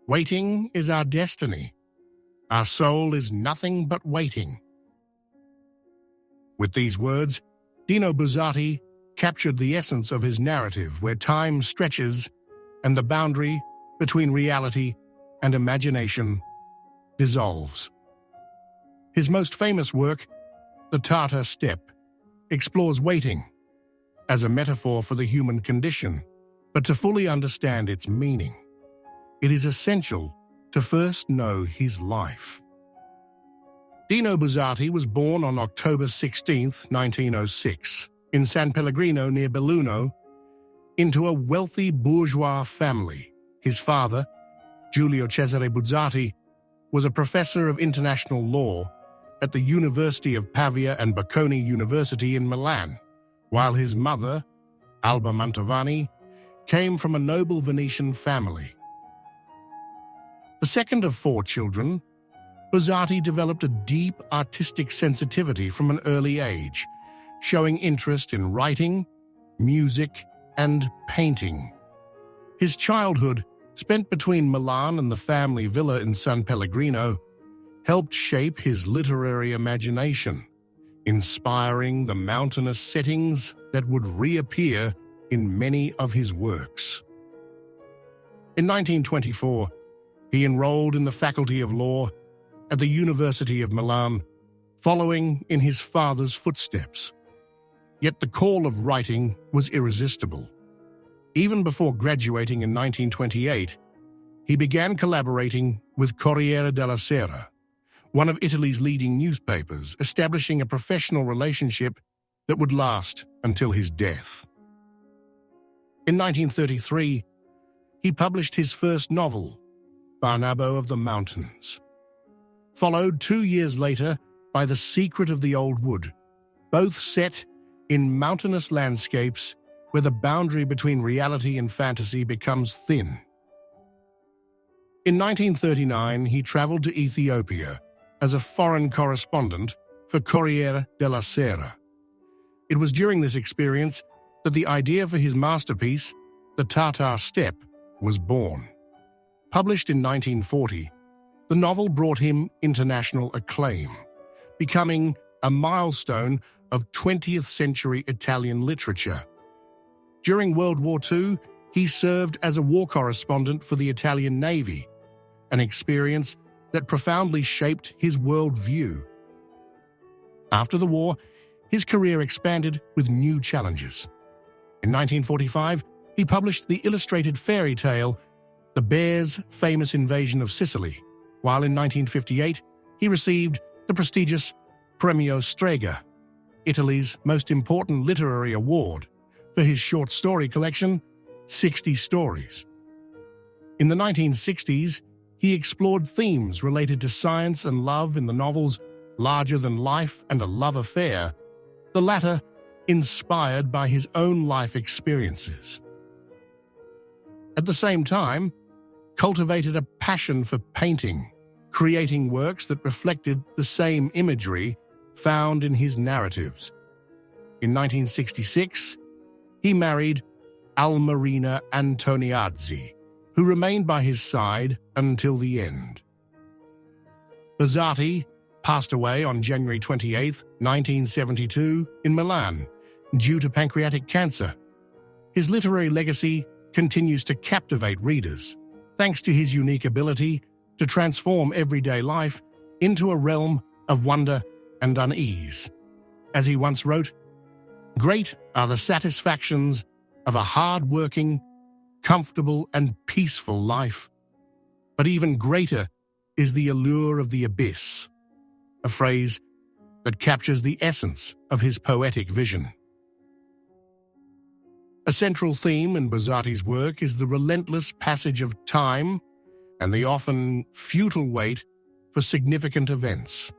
Waiting is our destiny. Our soul is nothing but waiting. With these words, Dino Buzzati captured the essence of his narrative, where time stretches and the boundary between reality and imagination dissolves. His most famous work, the Tartar Steppe, explores waiting as a metaphor for the human condition, but to fully understand its meaning, it is essential to first know his life. Dino Buzzati was born on October 16, 1906, in San Pellegrino near Belluno, into a wealthy bourgeois family. His father, Giulio Cesare Buzzati, was a professor of international law at the University of Pavia and Bocconi University in Milan, while his mother, Alba Mantovani, came from a noble Venetian family. The second of 4 children, Buzzati developed a deep artistic sensitivity from an early age, showing interest in writing, music, and painting. His childhood, spent between Milan and the family villa in San Pellegrino, helped shape his literary imagination, inspiring the mountainous settings that would reappear in many of his works. In 1924, he enrolled in the Faculty of Law at the University of Milan, following in his father's footsteps. Yet the call of writing was irresistible. Even before graduating in 1928, he began collaborating with Corriere della Sera, one of Italy's leading newspapers, establishing a professional relationship that would last until his death. In 1933, he published his first novel, Barnabo of the Mountains, followed 2 years later by The Secret of the Old Wood, both set in mountainous landscapes where the boundary between reality and fantasy becomes thin. In 1939, he traveled to Ethiopia as a foreign correspondent for Corriere della Sera. It was during this experience that the idea for his masterpiece, the Tartar Steppe, was born. Published in 1940, the novel brought him international acclaim, becoming a milestone of 20th century Italian literature. During World War II, he served as a war correspondent for the Italian Navy, an experience that profoundly shaped his worldview. After the war, his career expanded with new challenges. In 1945, he published the illustrated fairy tale, The Bear's Famous Invasion of Sicily, while in 1958, he received the prestigious Premio Strega, Italy's most important literary award, for his short story collection, 60 Stories. In the 1960s, he explored themes related to science and love in the novels Larger Than Life and A Love Affair, the latter inspired by his own life experiences. At the same time, cultivated a passion for painting, creating works that reflected the same imagery found in his narratives. In 1966, he married Almarina Antoniazzi, who remained by his side until the end. Buzzati passed away on January 28, 1972, in Milan, due to pancreatic cancer. His literary legacy continues to captivate readers, thanks to his unique ability to transform everyday life into a realm of wonder and unease. As he once wrote, "Great are the satisfactions of a hard-working, comfortable and peaceful life, but even greater is the allure of the abyss," a phrase that captures the essence of his poetic vision. A central theme in Buzzati's work is the relentless passage of time and the often futile wait for significant events.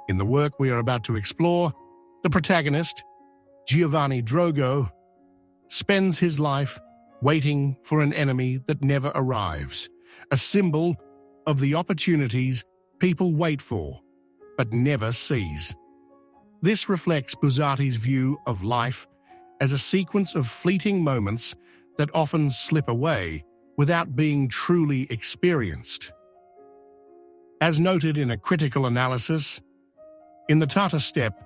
In the work we are about to explore, the protagonist, Giovanni Drogo, spends his life waiting for an enemy that never arrives, a symbol of the opportunities people wait for but never seize. This reflects Buzzati's view of life as a sequence of fleeting moments that often slip away without being truly experienced. As noted in a critical analysis, in the Tartar Steppe,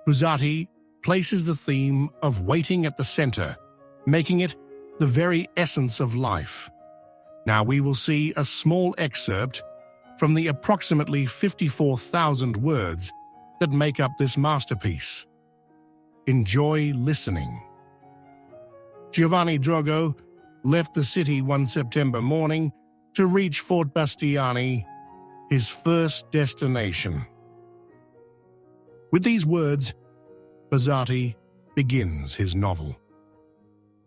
Buzzati places the theme of waiting at the center, making it the very essence of life. Now we will see a small excerpt from the approximately 54,000 words that make up this masterpiece. Enjoy listening. Giovanni Drogo left the city one September morning to reach Fort Bastiani, his first destination. With these words, Buzzati begins his novel.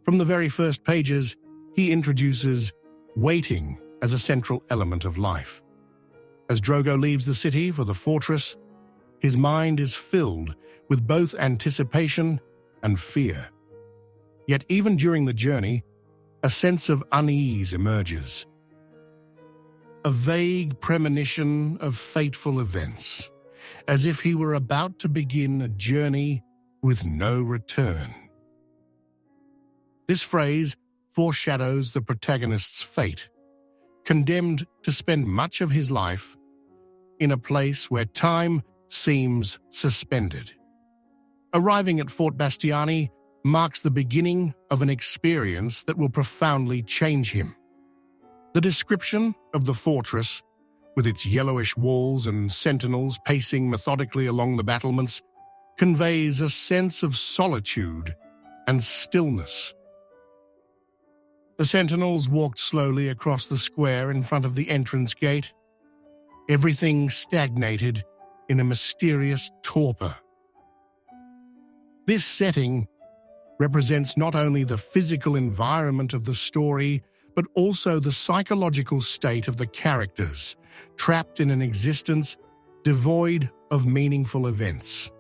From the very first pages, he introduces waiting as a central element of life. As Drogo leaves the city for the fortress, his mind is filled with both anticipation and fear. Yet even during the journey, a sense of unease emerges. A vague premonition of fateful events, as if he were about to begin a journey with no return. This phrase foreshadows the protagonist's fate, condemned to spend much of his life in a place where time seems suspended. Arriving at Fort Bastiani marks the beginning of an experience that will profoundly change him. The description of the fortress, with its yellowish walls and sentinels pacing methodically along the battlements, conveys a sense of solitude and stillness. The sentinels walked slowly across the square in front of the entrance gate, everything stagnated in a mysterious torpor. This setting represents not only the physical environment of the story, but also the psychological state of the characters, trapped in an existence devoid of meaningful events.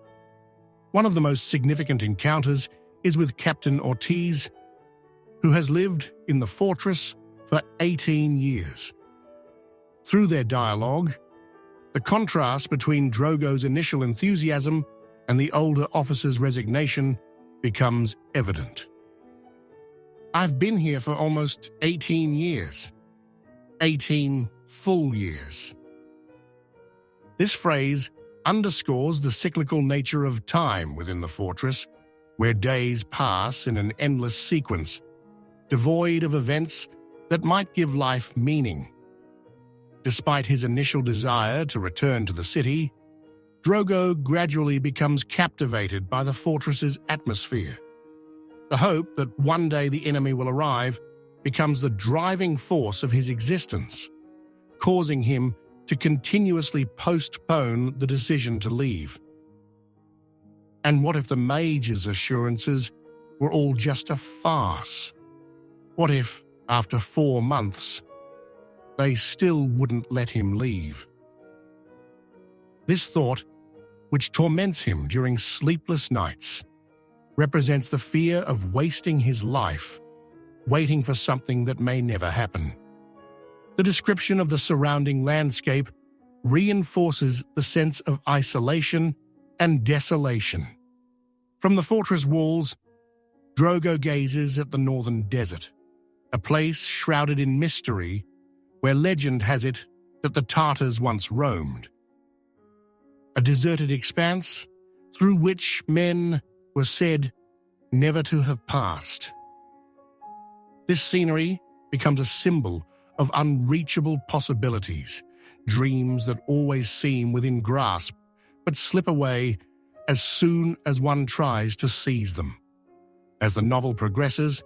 One of the most significant encounters is with Captain Ortiz, who has lived in the fortress for 18 years. Through their dialogue, the contrast between Drogo's initial enthusiasm and the older officer's resignation becomes evident. "I've been here for almost 18 years. 18 full years." This phrase underscores the cyclical nature of time within the fortress, where days pass in an endless sequence, devoid of events that might give life meaning. Despite his initial desire to return to the city, Drogo gradually becomes captivated by the fortress's atmosphere. The hope that one day the enemy will arrive becomes the driving force of his existence, causing him to continuously postpone the decision to leave. And what if the mage's assurances were all just a farce? What if, after 4 months, they still wouldn't let him leave? This thought, which torments him during sleepless nights, represents the fear of wasting his life, waiting for something that may never happen. The description of the surrounding landscape reinforces the sense of isolation and desolation. From the fortress walls, Drogo gazes at the northern desert, a place shrouded in mystery where legend has it that the Tartars once roamed. A deserted expanse through which men were said never to have passed. This scenery becomes a symbol of unreachable possibilities, dreams that always seem within grasp but slip away as soon as one tries to seize them. As the novel progresses,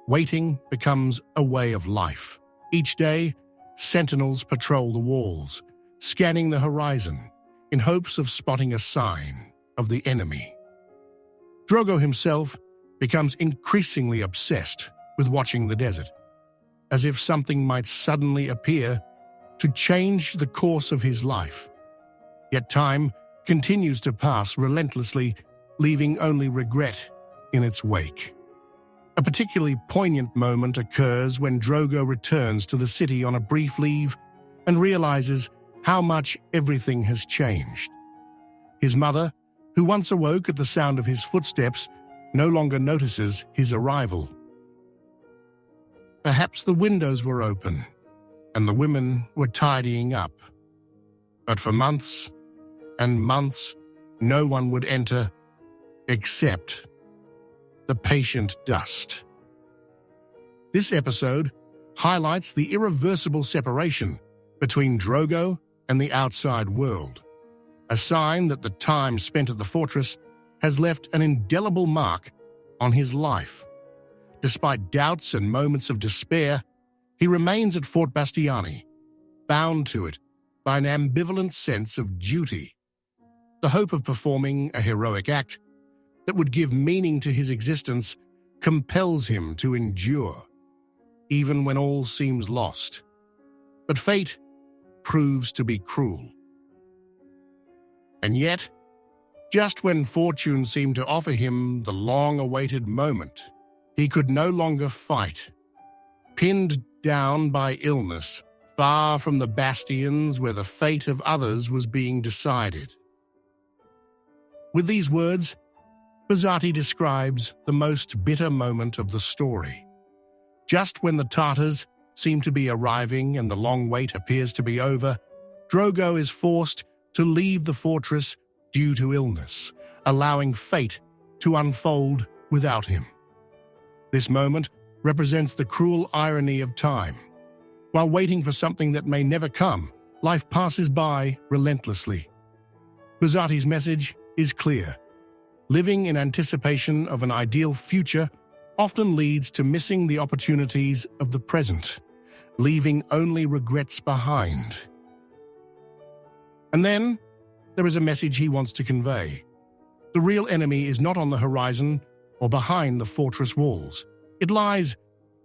waiting becomes a way of life. Each day, sentinels patrol the walls, scanning the horizon in hopes of spotting a sign of the enemy. Drogo himself becomes increasingly obsessed with watching the desert, as if something might suddenly appear to change the course of his life. Yet time continues to pass relentlessly, leaving only regret in its wake. A particularly poignant moment occurs when Drogo returns to the city on a brief leave and realizes how much everything has changed. His mother, who once awoke at the sound of his footsteps, no longer notices his arrival. Perhaps the windows were open, and the women were tidying up. But for months and months, no one would enter except the patient dust. This episode highlights the irreversible separation between Drogo and the outside world, a sign that the time spent at the fortress has left an indelible mark on his life. Despite doubts and moments of despair, he remains at Fort Bastiani, bound to it by an ambivalent sense of duty. The hope of performing a heroic act that would give meaning to his existence compels him to endure, even when all seems lost. But fate proves to be cruel. And yet, just when fortune seemed to offer him the long-awaited moment, he could no longer fight. Pinned down by illness, far from the bastions where the fate of others was being decided. With these words, Buzzati describes the most bitter moment of the story. Just when the Tartars seem to be arriving and the long wait appears to be over, Drogo is forced to leave the fortress due to illness, allowing fate to unfold without him. This moment represents the cruel irony of time. While waiting for something that may never come, life passes by relentlessly. Buzzati's message is clear. Living in anticipation of an ideal future often leads to missing the opportunities of the present, leaving only regrets behind. And then, there is a message he wants to convey. The real enemy is not on the horizon or behind the fortress walls. It lies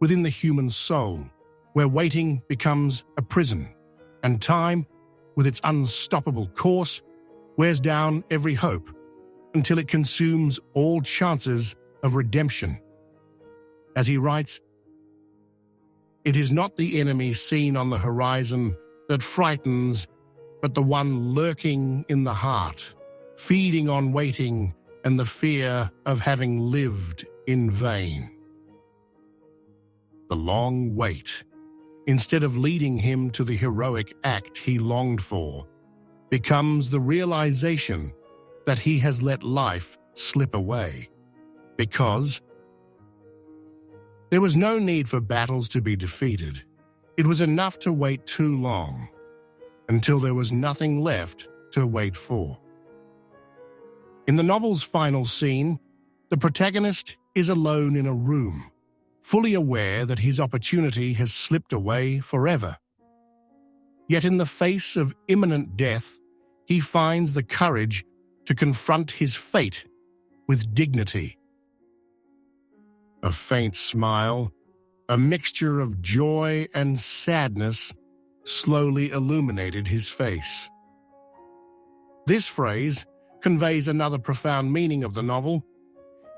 within the human soul, where waiting becomes a prison, and time, with its unstoppable course, wears down every hope until it consumes all chances of redemption. As he writes, "It is not the enemy seen on the horizon that frightens, but the one lurking in the heart, feeding on waiting and the fear of having lived in vain." The long wait, instead of leading him to the heroic act he longed for, becomes the realization that he has let life slip away. Because there was no need for battles to be defeated. It was enough to wait too long, until there was nothing left to wait for. In the novel's final scene, the protagonist is alone in a room, fully aware that his opportunity has slipped away forever. Yet in the face of imminent death, he finds the courage to confront his fate with dignity. A faint smile, a mixture of joy and sadness, slowly illuminated his face. This phrase conveys another profound meaning of the novel.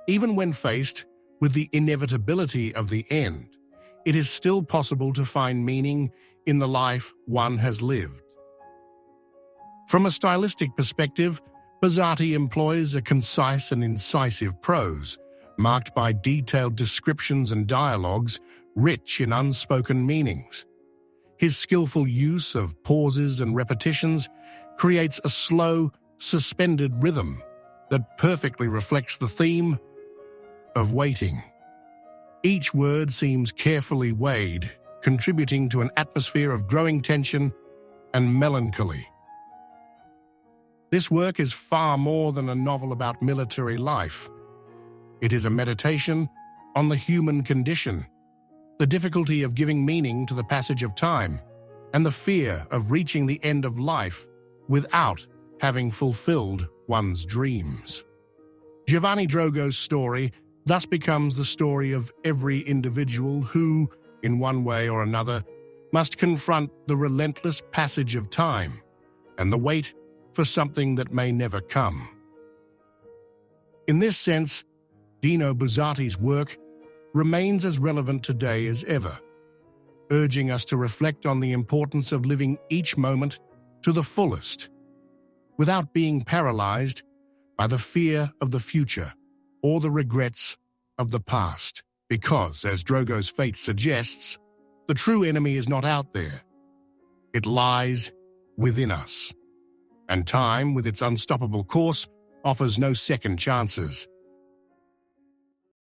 Even when faced with the inevitability of the end, it is still possible to find meaning in the life one has lived. From a stylistic perspective, Buzzati employs a concise and incisive prose, marked by detailed descriptions and dialogues rich in unspoken meanings. His skillful use of pauses and repetitions creates a slow, suspended rhythm that perfectly reflects the theme of waiting. Each word seems carefully weighed, contributing to an atmosphere of growing tension and melancholy. This work is far more than a novel about military life. It is a meditation on the human condition, the difficulty of giving meaning to the passage of time, and the fear of reaching the end of life without having fulfilled one's dreams. Giovanni Drogo's story thus becomes the story of every individual who, in one way or another, must confront the relentless passage of time and the wait for something that may never come. In this sense, Dino Buzzati's work remains as relevant today as ever, urging us to reflect on the importance of living each moment to the fullest, without being paralyzed by the fear of the future or the regrets of the past. Because, as Drogo's fate suggests, the true enemy is not out there. It lies within us. And time, with its unstoppable course, offers no second chances.